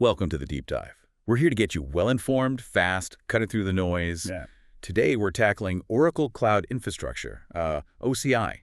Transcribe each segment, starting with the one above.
Welcome to the Deep Dive. We're here to get you well-informed, fast, cutting through the noise. Yeah. Today, we're tackling Oracle Cloud Infrastructure, OCI.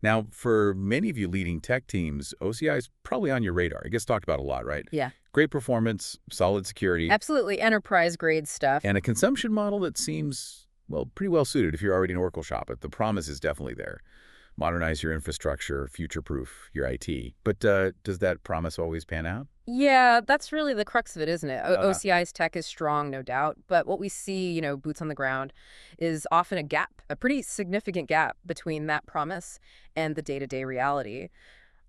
Now, for many of you leading tech teams, OCI is probably on your radar. It gets talked about a lot, right? Yeah. Great performance, solid security. Absolutely. Enterprise-grade stuff. And a consumption model that seems, well, pretty well suited if you're already an Oracle shop. But the promise is definitely there. Modernize your infrastructure, future-proof your IT. But does that promise always pan out? Yeah, that's really the crux of it, isn't it? OCI's tech is strong, no doubt. But what we see, boots on the ground, is often a gap, a pretty significant gap between that promise and the day-to-day reality.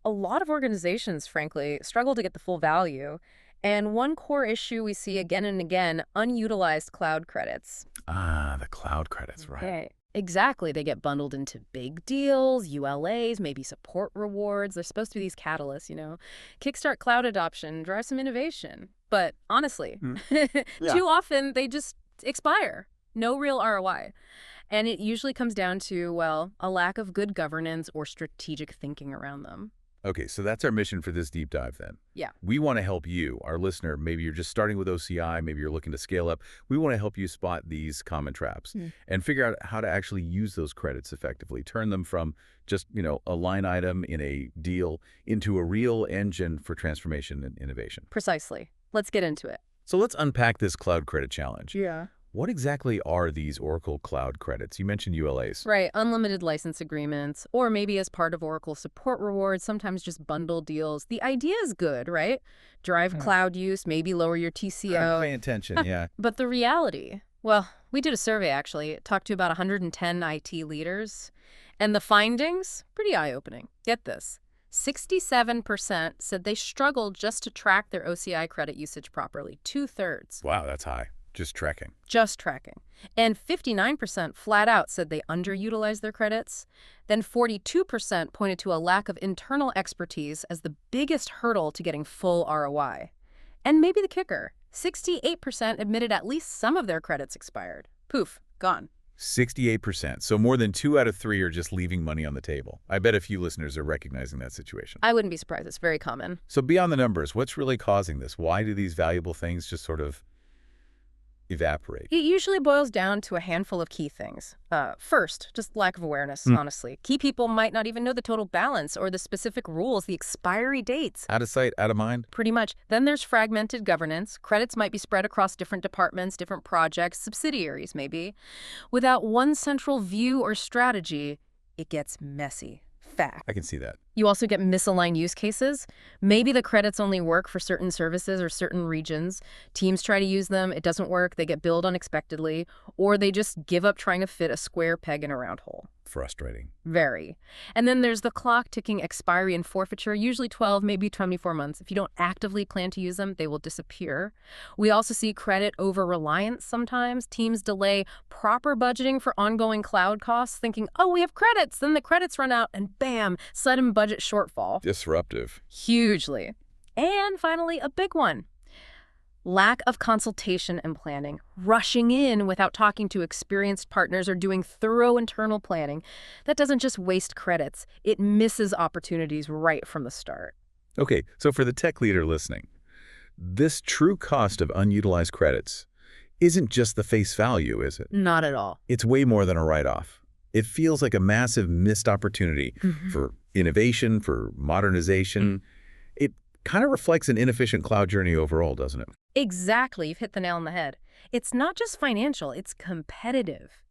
A lot of organizations, frankly, struggle to get the full value. And one core issue we see again and again, unutilized cloud credits. Ah, the cloud credits, right. Okay. Exactly. They get bundled into big deals, ULAs, maybe support rewards. They're supposed to be these catalysts, Kickstart cloud adoption, drive some innovation. But honestly, too often they just expire. No real ROI. And it usually comes down to, well, a lack of good governance or strategic thinking around them. Okay, so that's our mission for this deep dive then. Yeah. We want to help you, our listener. Maybe you're just starting with OCI, maybe you're looking to scale up. We want to help you spot these common traps and figure out how to actually use those credits effectively. Turn them from just, a line item in a deal into a real engine for transformation and innovation. Precisely. Let's get into it. So let's unpack this cloud credit challenge. Yeah. What exactly are these Oracle Cloud credits? You mentioned ULAs. Right, unlimited license agreements, or maybe as part of Oracle support rewards, sometimes just bundle deals. The idea is good, right? Drive cloud use, maybe lower your TCO. Pay attention, yeah. But the reality, well, we did a survey actually, talked to about 110 IT leaders, and the findings, pretty eye-opening. Get this. 67% said they struggled just to track their OCI credit usage properly, 2/3. Wow, that's high. Just tracking. Just tracking. And 59% flat out said they underutilized their credits. Then 42% pointed to a lack of internal expertise as the biggest hurdle to getting full ROI. And maybe the kicker, 68% admitted at least some of their credits expired. Poof, gone. 68%. So more than 2 out of 3 are just leaving money on the table. I bet a few listeners are recognizing that situation. I wouldn't be surprised. It's very common. So beyond the numbers, what's really causing this? Why do these valuable things just sort of evaporate? It usually boils down to a handful of key things. First, just lack of awareness, honestly. Key people might not even know the total balance or the specific rules, the expiry dates. Out of sight, out of mind? Pretty much. Then there's fragmented governance. Credits might be spread across different departments, different projects, subsidiaries maybe. Without one central view or strategy, it gets messy. Fact. I can see that. You also get misaligned use cases. Maybe the credits only work for certain services or certain regions. Teams try to use them, it doesn't work, they get billed unexpectedly, or they just give up trying to fit a square peg in a round hole. Frustrating. Very. And then there's the clock-ticking expiry and forfeiture, usually 12, maybe 24 months. If you don't actively plan to use them, they will disappear. We also see credit over-reliance sometimes. Teams delay proper budgeting for ongoing cloud costs, thinking, oh, we have credits. Then the credits run out, and bam, sudden budget shortfall. Disruptive. Hugely. And finally, a big one. Lack of consultation and planning, rushing in without talking to experienced partners or doing thorough internal planning. That doesn't just waste credits, it misses opportunities right from the start. Okay, so for the tech leader listening, this true cost of unutilized credits isn't just the face value, is it? Not at all. It's way more than a write-off. It feels like a massive missed opportunity for innovation, for modernization. It kind of reflects an inefficient cloud journey overall, doesn't it? Exactly. You've hit the nail on the head. It's not just financial, it's competitive.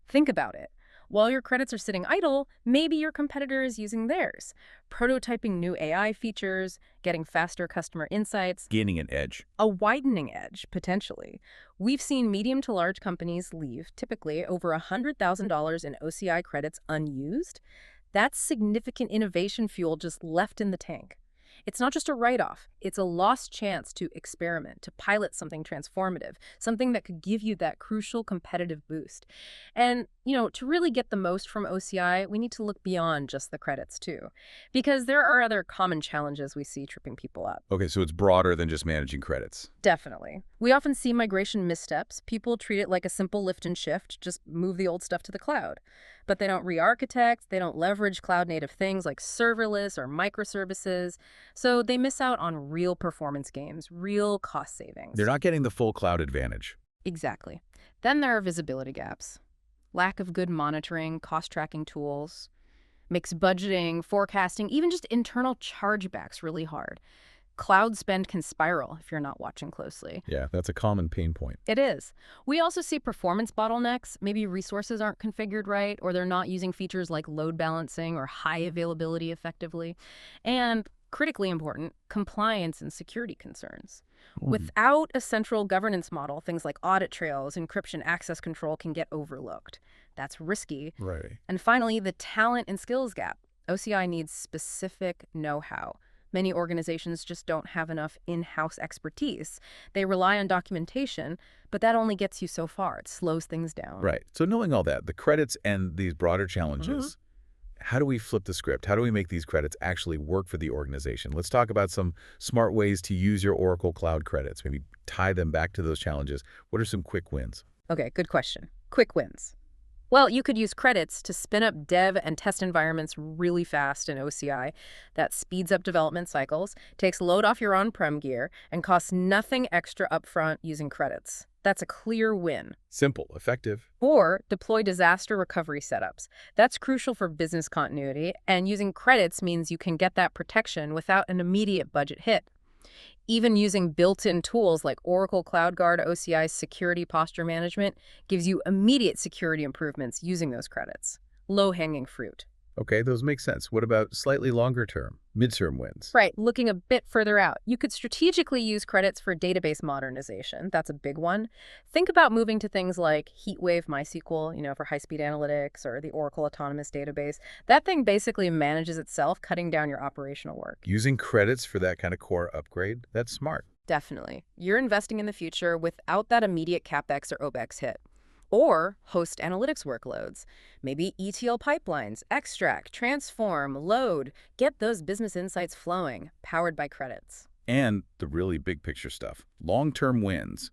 Think about it. While your credits are sitting idle, maybe your competitor is using theirs, prototyping new AI features, getting faster customer insights. Gaining an edge. A widening edge, potentially. We've seen medium to large companies leave, typically over $100,000 in OCI credits unused. That's significant innovation fuel just left in the tank. It's not just a write-off. It's a lost chance to experiment, to pilot something transformative, something that could give you that crucial competitive boost. And, to really get the most from OCI, we need to look beyond just the credits, too. Because there are other common challenges we see tripping people up. Okay, so it's broader than just managing credits. Definitely. We often see migration missteps. People treat it like a simple lift and shift, just move the old stuff to the cloud. But they don't re-architect, they don't leverage cloud-native things like serverless or microservices, so they miss out on real performance gains, real cost They're savings. not getting the full cloud advantage. Exactly. Then there are visibility gaps. Lack of good monitoring, cost-tracking tools, makes budgeting, forecasting, even just internal chargebacks really hard. Cloud spend can spiral if you're not watching closely. Yeah, that's a common pain point. It is. We also see performance bottlenecks. Maybe resources aren't configured right, or they're not using features like load balancing or high availability effectively. And critically important, compliance and security concerns. Without a central governance model, things like audit trails, encryption, access control can get overlooked. That's risky. Right. And finally, the talent and skills gap. OCI needs specific know-how. Many organizations just don't have enough in-house expertise. They rely on documentation, but that only gets you so far. It slows things down. Right. So knowing all that, the credits and these broader challenges, how do we flip the script? How do we make these credits actually work for the organization? Let's talk about some smart ways to use your Oracle Cloud credits. Maybe tie them back to those challenges. What are some quick wins? Okay, good question. Quick wins. Well, you could use credits to spin up dev and test environments really fast in OCI. That speeds up development cycles, takes load off your on-prem gear, and costs nothing extra upfront using credits. That's a clear win. Simple, effective. Or deploy disaster recovery setups. That's crucial for business continuity, and using credits means you can get that protection without an immediate budget hit. Even using built-in tools like Oracle CloudGuard OCI's security posture management gives you immediate security improvements using those credits. Low-hanging fruit. Okay, those make sense. What about slightly longer term, midterm wins? Right, looking a bit further out, you could strategically use credits for database modernization. That's a big one. Think about moving to things like HeatWave MySQL, for high-speed analytics, or the Oracle Autonomous Database. That thing basically manages itself, cutting down your operational work. Using credits for that kind of core upgrade, that's smart. Definitely. You're investing in the future without that immediate CapEx or OpEx hit. Or host analytics workloads. Maybe ETL pipelines, extract, transform, load. Get those business insights flowing, powered by credits. And the really big picture stuff, long-term wins.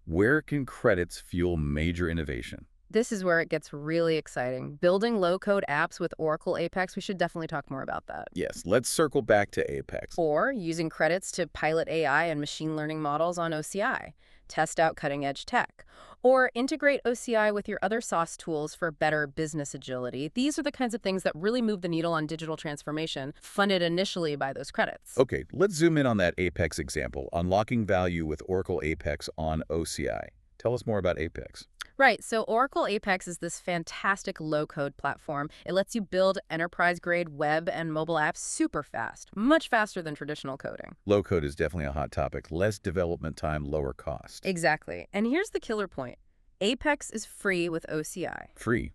Where can credits fuel major innovation? This is where it gets really exciting. Building low-code apps with Oracle Apex, we should definitely talk more about that. Yes, let's circle back to Apex. Or using credits to pilot AI and machine learning models on OCI. Test out cutting-edge tech. Or integrate OCI with your other SaaS tools for better business agility. These are the kinds of things that really move the needle on digital transformation, funded initially by those credits. Okay, let's zoom in on that Apex example, unlocking value with Oracle Apex on OCI. Tell us more about Apex. Right, so Oracle Apex is this fantastic low-code platform. It lets you build enterprise-grade web and mobile apps super fast, much faster than traditional coding. Low code is definitely a hot topic. Less development time, lower cost. Exactly. And here's the killer point. Apex is free with OCI. Free,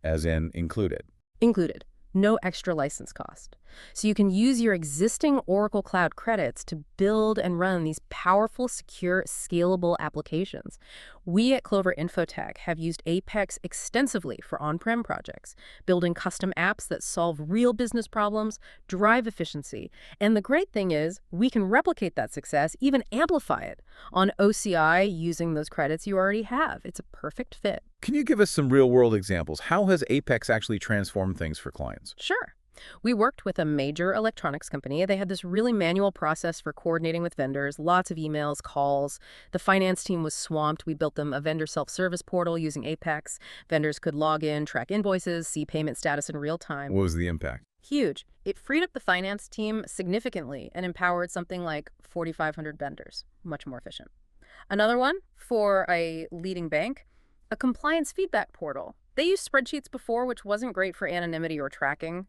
as in included. Included. No extra license cost. So you can use your existing Oracle Cloud credits to build and run these powerful, secure, scalable applications. We at Clover Infotech have used Apex extensively for on-prem projects, building custom apps that solve real business problems, drive efficiency. And the great thing is, we can replicate that success, even amplify it, on OCI using those credits you already have. It's a perfect fit. Can you give us some real-world examples? How has Apex actually transformed things for clients? Sure. We worked with a major electronics company. They had this really manual process for coordinating with vendors, lots of emails, calls. The finance team was swamped. We built them a vendor self-service portal using Apex. Vendors could log in, track invoices, see payment status in real time. What was the impact? Huge. It freed up the finance team significantly and empowered something like 4,500 vendors. Much more efficient. Another one for a leading bank, a compliance feedback portal. They used spreadsheets before, which wasn't great for anonymity or tracking.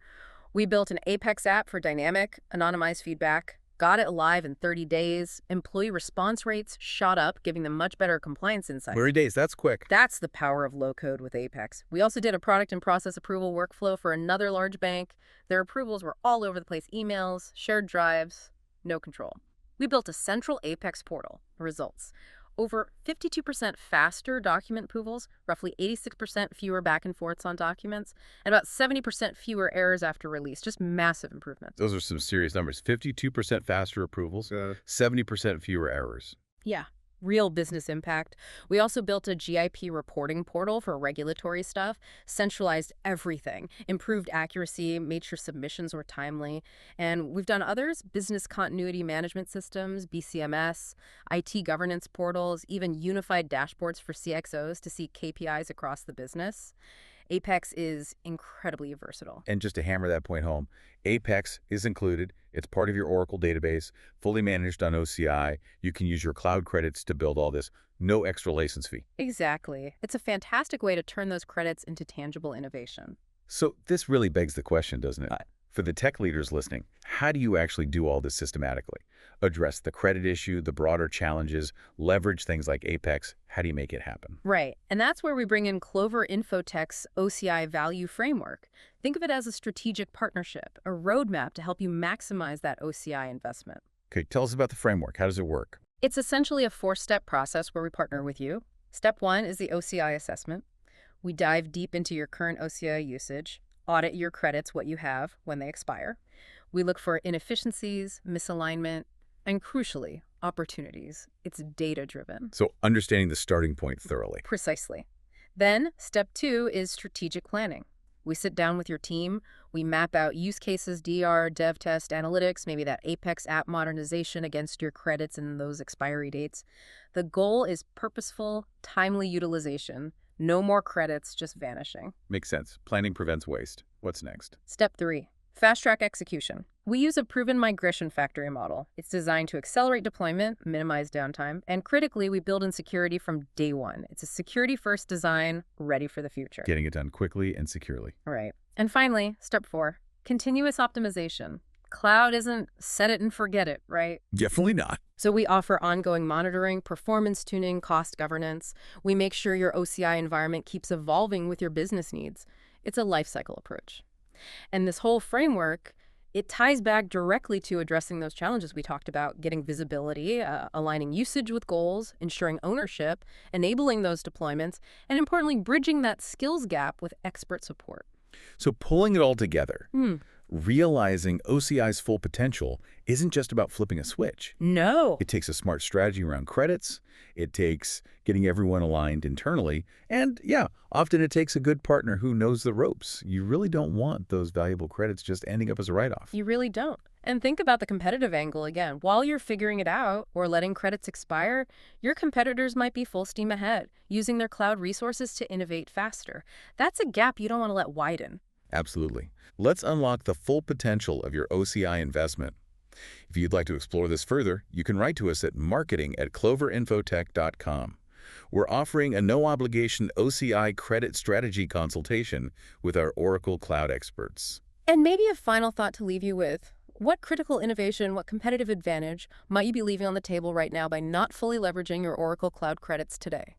We built an Apex app for dynamic, anonymized feedback, got it live in 30 days. Employee response rates shot up, giving them much better compliance insights. 30 days, that's quick. That's the power of low code with Apex. We also did a product and process approval workflow for another large bank. Their approvals were all over the place, emails, shared drives, no control. We built a central Apex portal. Results. Over 52% faster document approvals, roughly 86% fewer back and forths on documents, and about 70% fewer errors after release. Just massive improvements. Those are some serious numbers. 52% faster approvals, 70% fewer errors. Yeah, Real business impact. We also built a GIP reporting portal for regulatory stuff, centralized everything, improved accuracy, made sure submissions were timely. And we've done others, business continuity management systems, BCMS, IT governance portals, even unified dashboards for CXOs to see KPIs across the business. Apex is incredibly versatile. And just to hammer that point home, Apex is included. It's part of your Oracle database, fully managed on OCI. You can use your cloud credits to build all this. No extra license fee. Exactly. It's a fantastic way to turn those credits into tangible innovation. So this really begs the question, doesn't it? Uh, For the tech leaders listening, how do you actually do all this systematically? Address the credit issue, the broader challenges, leverage things like Apex. How do you make it happen? Right. And that's where we bring in Clover Infotech's OCI value framework. Think of it as a strategic partnership, a roadmap to help you maximize that OCI investment. Okay, tell us about the framework. How does it work? It's essentially a four-step process where we partner with you. Step one is the OCI assessment. We dive deep into your current OCI usage, audit your credits, what you have, when they expire. We look for inefficiencies, misalignment, and crucially, opportunities. It's data-driven. So understanding the starting point thoroughly. Precisely. Then, step two is strategic planning. We sit down with your team, we map out use cases, DR, dev test, analytics, maybe that Apex app modernization against your credits and those expiry dates. The goal is purposeful, timely utilization. No more credits just vanishing. Makes sense. Planning prevents waste. What's next? Step three, fast-track execution. We use a proven migration factory model. It's designed to accelerate deployment, minimize downtime, and critically, we build in security from day one. It's a security-first design, ready for the future. Getting it done quickly and securely. Right. And finally, step four, continuous optimization. Cloud isn't set it and forget it, right? Definitely not. So we offer ongoing monitoring, performance tuning, cost governance. We make sure your OCI environment keeps evolving with your business needs. It's a lifecycle approach. And this whole framework, it ties back directly to addressing those challenges we talked about, getting visibility, aligning usage with goals, ensuring ownership, enabling those deployments, and importantly, bridging that skills gap with expert support. So pulling it all together, realizing OCI's full potential isn't just about flipping a switch. No. It takes a smart strategy around credits. It takes getting everyone aligned internally. And yeah, often it takes a good partner who knows the ropes. You really don't want those valuable credits just ending up as a write-off. You really don't. And think about the competitive angle again. While you're figuring it out or letting credits expire, your competitors might be full steam ahead, using their cloud resources to innovate faster. That's a gap you don't want to let widen. Absolutely. Let's unlock the full potential of your OCI investment. If you'd like to explore this further, you can write to us at marketing@cloverinfotech.com. We're offering a no-obligation OCI credit strategy consultation with our Oracle Cloud experts. And maybe a final thought to leave you with. What critical innovation, what competitive advantage might you be leaving on the table right now by not fully leveraging your Oracle Cloud credits today?